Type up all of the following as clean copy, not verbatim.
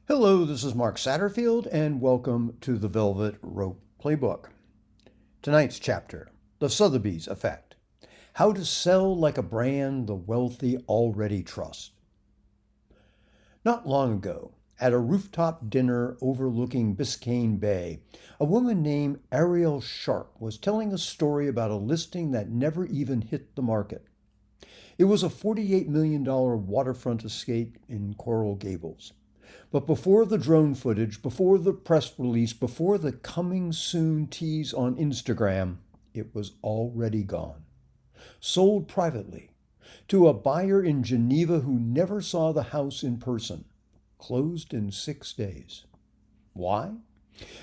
Hello, this is Mark Satterfield, and welcome to the Velvet Rope Playbook. Tonight's chapter, The Sotheby's Effect. How to sell like a brand the wealthy already trust. Not long ago, at a rooftop dinner overlooking Biscayne Bay, a woman named Arielle Sharp was telling a story about a listing that never even hit the market. It was a $48 million waterfront estate in Coral Gables. But before the drone footage, before the press release, before the coming soon tease on Instagram, it was already gone. Sold privately to a buyer in Geneva who never saw the house in person. Closed in 6 days. Why?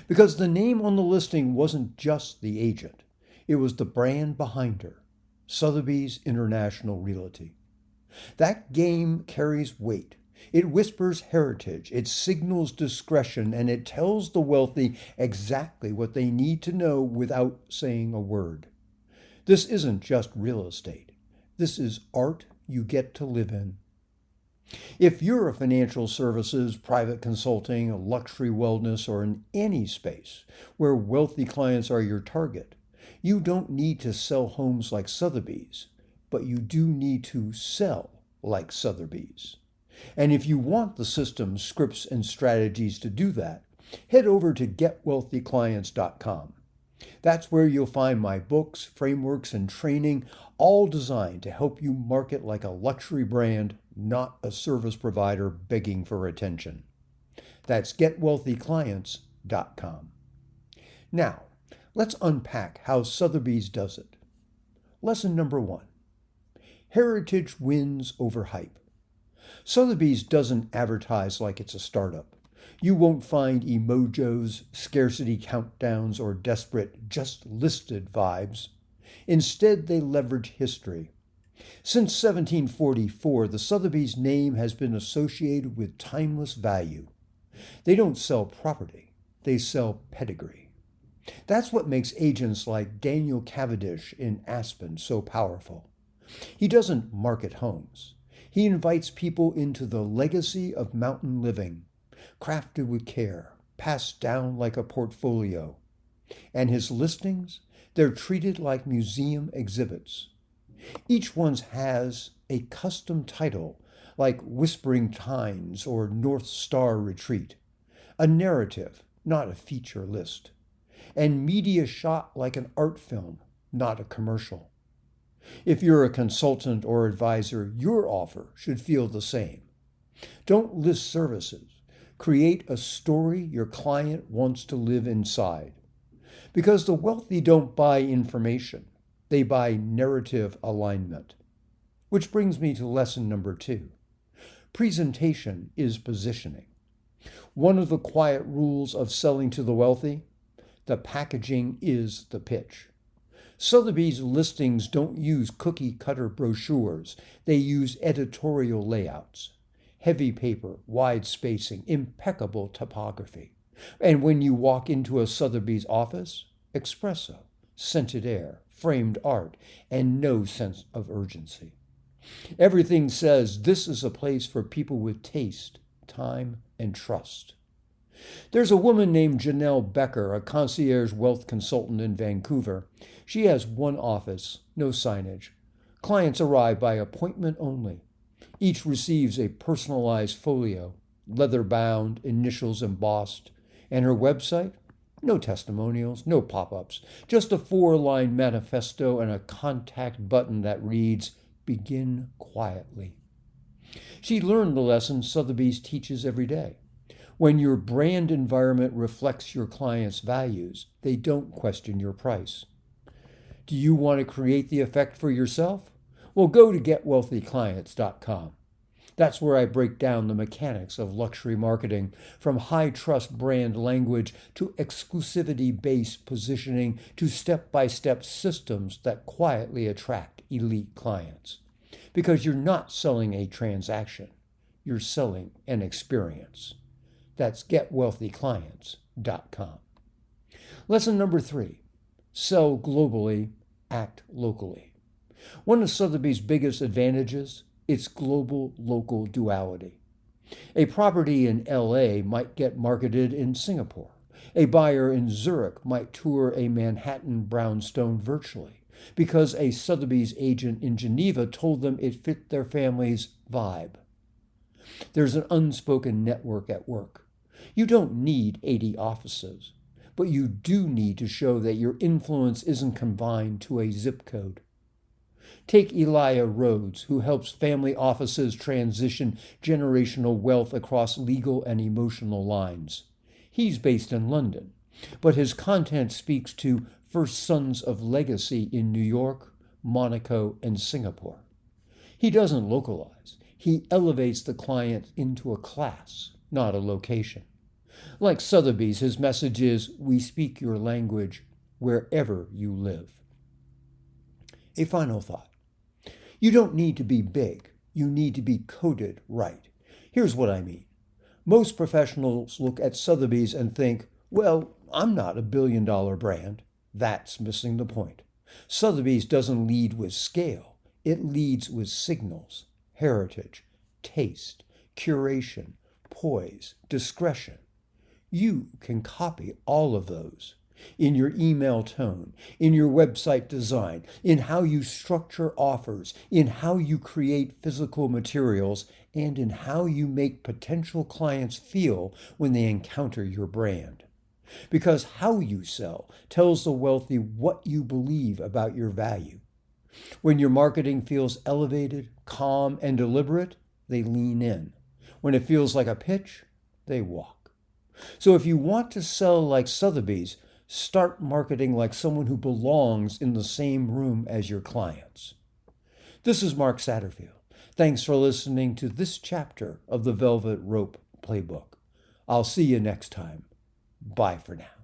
Because the name on the listing wasn't just the agent. It was the brand behind her, Sotheby's International Realty. That game carries weight. It whispers heritage, it signals discretion, and it tells the wealthy exactly what they need to know without saying a word. This isn't just real estate. This is art you get to live in. If you're a financial services, private consulting, a luxury wellness, or in any space where wealthy clients are your target, you don't need to sell homes like Sotheby's, but you do need to sell like Sotheby's. And if you want the systems, scripts, and strategies to do that, head over to getwealthyclients.com. That's where you'll find my books, frameworks, and training, all designed to help you market like a luxury brand, not a service provider begging for attention. That's getwealthyclients.com. Now, let's unpack how Sotheby's does it. Lesson number 1. Heritage wins over hype. Sotheby's doesn't advertise like it's a startup. You won't find emojis, scarcity countdowns, or desperate just listed vibes. Instead, they leverage history. Since 1744, the Sotheby's name has been associated with timeless value. They don't sell property, they sell pedigree. That's what makes agents like Daniel Cavendish in Aspen so powerful. He doesn't market homes. He invites people into the legacy of mountain living, crafted with care, passed down like a portfolio. And his listings, they're treated like museum exhibits. Each one has a custom title, like Whispering Pines or North Star Retreat, a narrative, not a feature list, and media shot like an art film, not a commercial. If you're a consultant or advisor, your offer should feel the same. Don't list services. Create a story your client wants to live inside. Because the wealthy don't buy information. They buy narrative alignment. Which brings me to lesson number 2. Presentation is positioning. One of the quiet rules of selling to the wealthy, the packaging is the pitch. Sotheby's listings don't use cookie-cutter brochures. They use editorial layouts. Heavy paper, wide spacing, impeccable typography. And when you walk into a Sotheby's office, espresso, scented air, framed art, and no sense of urgency. Everything says this is a place for people with taste, time, and trust. There's a woman named Janelle Becker, a concierge wealth consultant in Vancouver. She has one office, no signage. Clients arrive by appointment only. Each receives a personalized folio, leather-bound, initials embossed. And her website? No testimonials, no pop-ups, just a 4-line manifesto and a contact button that reads, "Begin quietly." She learned the lesson Sotheby's teaches every day. When your brand environment reflects your clients' values, they don't question your price. Do you want to create the effect for yourself? Well, go to getwealthyclients.com. That's where I break down the mechanics of luxury marketing, from high-trust brand language to exclusivity-based positioning to step-by-step systems that quietly attract elite clients. Because you're not selling a transaction, you're selling an experience. That's getwealthyclients.com. Lesson number 3, sell globally, act locally. One of Sotheby's biggest advantages, its global-local duality. A property in LA might get marketed in Singapore. A buyer in Zurich might tour a Manhattan brownstone virtually because a Sotheby's agent in Geneva told them it fit their family's vibe. There's an unspoken network at work. You don't need 80 offices, but you do need to show that your influence isn't confined to a zip code. Take Elijah Rhodes, who helps family offices transition generational wealth across legal and emotional lines. He's based in London, but his content speaks to first sons of legacy in New York, Monaco, and Singapore. He doesn't localize. He elevates the client into a class, not a location. Like Sotheby's, his message is, we speak your language wherever you live. A final thought. You don't need to be big. You need to be coded right. Here's what I mean. Most professionals look at Sotheby's and think, well, I'm not a billion-dollar brand. That's missing the point. Sotheby's doesn't lead with scale. It leads with signals, heritage, taste, curation, poise, discretion. You can copy all of those in your email tone, in your website design, in how you structure offers, in how you create physical materials, and in how you make potential clients feel when they encounter your brand. Because how you sell tells the wealthy what you believe about your value. When your marketing feels elevated, calm, and deliberate, they lean in. When it feels like a pitch, they walk. So if you want to sell like Sotheby's, start marketing like someone who belongs in the same room as your clients. This is Mark Satterfield. Thanks for listening to this chapter of the Velvet Rope Playbook. I'll see you next time. Bye for now.